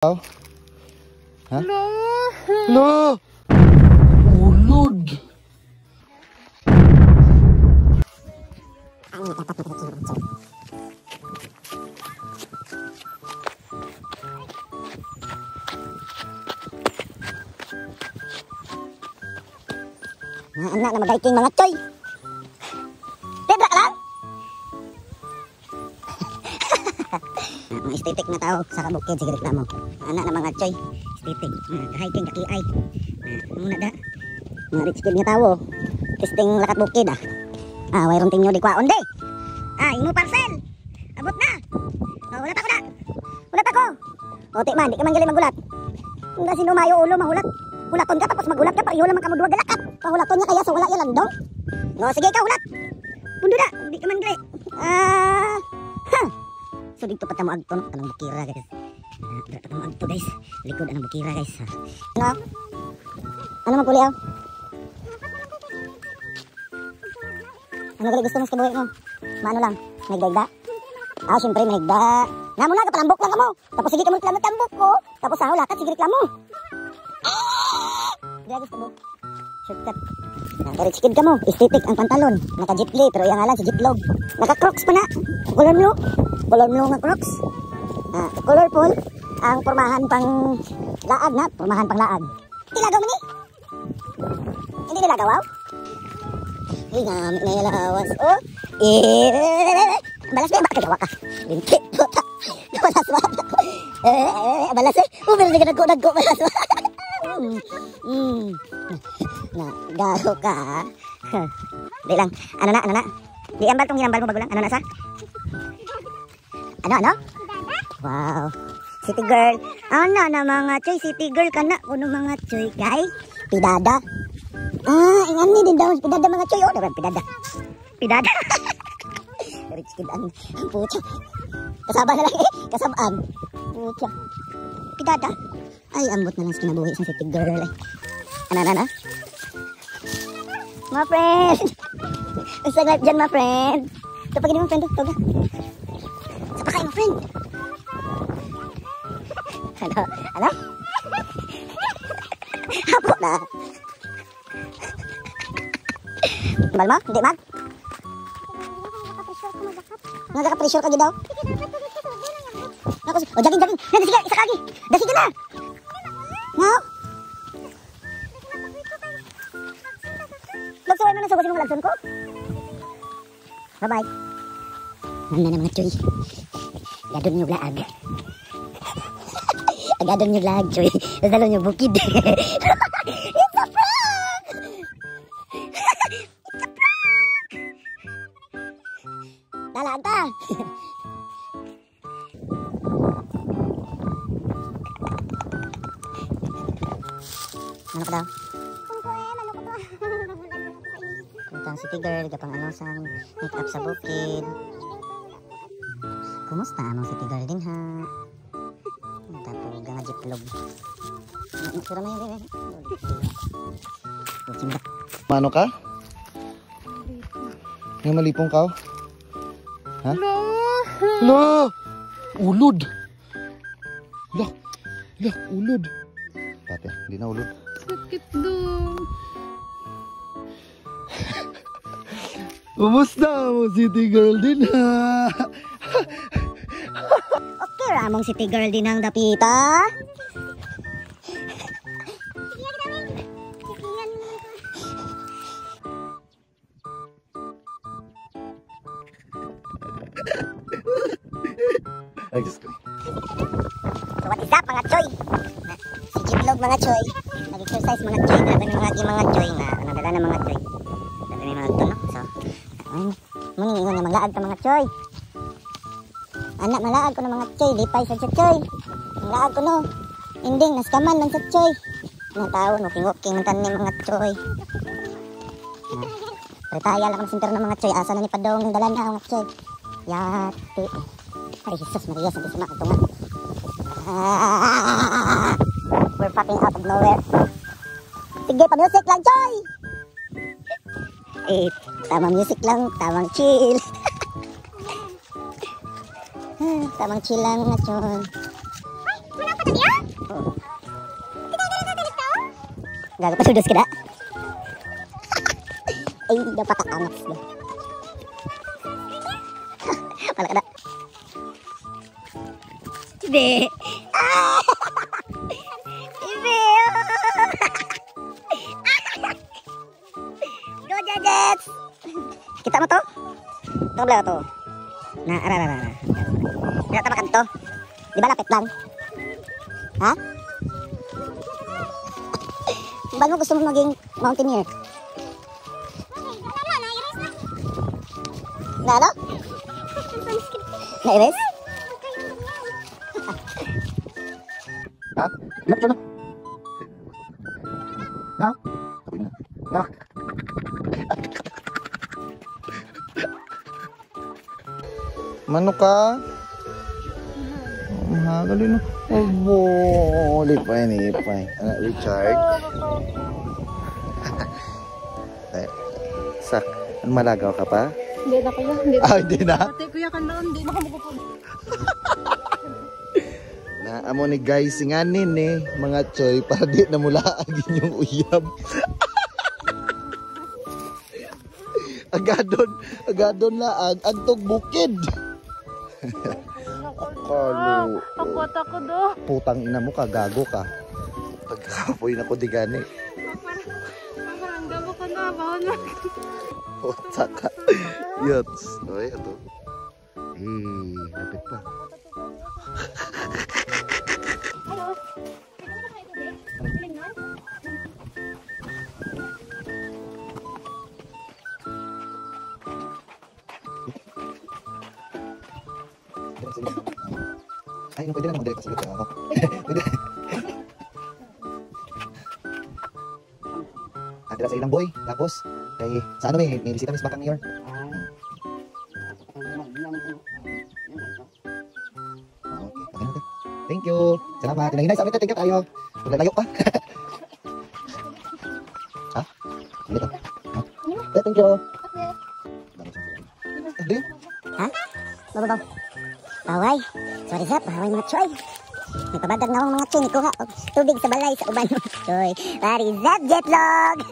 Ha? Lo! Ulod! Mga anak na magaiking mga choy. Pedra ka lang? Mga estetik na tao sa kabukid, sige reklamo. Anak na mga choy, estetik. Kahiking, kakiay. Muna da. Mga rich kid nga tao. Testing lakat bukid ah. Wayron tinyo di kwaon de. Imo parcel. Abot na. Hulat ako na. Hulat ako. Ti man, di ka man galing magulat. Kung kasi numayo ulo, mahulat. Hulaton ka tapos magulat ka pa. Iyo naman kamuduwa galakap. Pahulaton niya kaya so wala yan landong. Sige ka, hulat. Pundo da. Di ka man gali. So dito pa tamo agto no. Anong bukira guys. Dito pa tamo agto guys. Likod anong bukira guys. Ano man kuliaw? Ano gali gusto mo sa kabuhi mo? Maano lang? Maigda-igda? Siyempre maigda. Namo na, kapalambok lang ka mo. Tapos sige ka mo tambok ko. Tapos lakat, sige reklamo. Grabe gusto mo. Shortcut. Rich kid ka mo. Estetik ang pantalon. Naka-jeepli, pero yung ngalan si jeeplog. Naka-crocs pa na. Color blue. Color blue nga crocs. Colorful. Ang pormahan pang laag na. Pormahan pang laag. Tilagaw mo ni? Hindi nilagaw, wow? Gamit na yung lawas. Balas na, baka kagawa ka. Binti. Balas ba? Balas eh. Meron na nagko. Balas ba? Nagago ka. Di lang. Ano na? Di ambal tong hinambal mo bago lang. Ano na sa? Ano? Wow. City girl. Ano na mga choy. City girl ka na. Kuno mga choy. Kay? Pidada. Ingan ni din daw. Pidada mga choy. Pidada. Rich kid ang pucha. Kasaba na lang eh. Kasabaan. Pucha. Pidada. Ay, ambot na lang sa kinabuhi sa city girl eh. Ano? My friend. Isa nga dyan, my friend. Kapag hindi mo friend, toga. Sapa kayo, my friend. Ano? Hapo na. Bal mo? Hindi, mag? Nagaka-pressure ka daw? Jagin. Sige, isa kagi. Sige na. No? Magsuway mo na subasin mo malagson ko. Bye-bye. Nanda na mga choy. Agadon nyo vlog. Agadon nyo vlog, choy. Dalo nyo bukid. It's a prank! It's a prank! Talaan ta! Ano ka daw? Puntang city girl, kapang ano sa make up sa bukid. Kumusta anong city girl din ha? Tapos nga jeeplog. Sura mo yun. Ano ka? May malipong ka? Ha? Lo! Ulod! Ulod! Pati, hindi na ulod. Sakit dong. Kumusta mo city girl din ha? Okay, ramong city girl din ang dapita. Ay, Diyos ko. So what is up mga choy? Si jeeplog mga choy. Nag-exercise mga choy. Grabe ng mga choy na nadala na mga choy. Grabe may mga ito no? So, muni nga maglaag ka mga choy. Anak malaag ko ng mga choy. Lipay sa choy. Malaag ko no. Ending naskaman man sa choy. Mga tao nuking-uking man tanin mga choy. Retaya lang ang sinter ng mga choy. Asa na ni Padong dalan na mga choy. Yati. Ay, Jesus Maria, sabi sama ito nga. We're popping out of nowhere. Sige, pa-music lang, Choy! Tamang music lang, tamang chill. Tamang chill lang, Choy. Ay, wala pa tayo? Gago pa sudos ka na. Ay, hindi daw patakangat. Wala ka na. Ibe. Ibe. Go, Jajets! Kita mo to? Ito ba to? Na, ara. Hindi na to. Di ba lapit lang? Ha? Ba't mo gusto mo maging mountaineer? Na ano? Na-iris? Ha? Lapit na. Ha? Sabi na. Ha? Mano ka? Mahagali na. Oh, lipay. Richard. Sak, malagaw ka pa? Hindi na kuya. Hindi na? Pati kuya ka noon, hindi na kamukupod. Na amo ni guys singanin mga choy para di na mula agin yung uyab. agadon laag antog bukid. Kalu. Ako do. Putang ina mo ka, gago ka. Pagkapoy na ko di gani. Parang gago ka na, bawal na. Puta ka. Yots. Oy, ito. Lapit pa. Ay, pwede na naman direct sa ako. Pwede. Atira sa ilang boy. Tapos, kay, sa ano may bisita Miss Bakang Mayor. Okay, okay natin. Thank you. Salamat. Hinahinay sa amin. Thank you tayo. Huwag layo pa. Ha? Hindi to. Thank you. Hindi. Ha? Babaw. Baway. Sorry Zap, baway mga choy. Nagpabadag na akong mga choy. Nikuha og tubig sa balay sa uban. Choy. Pari Zap Jetlog.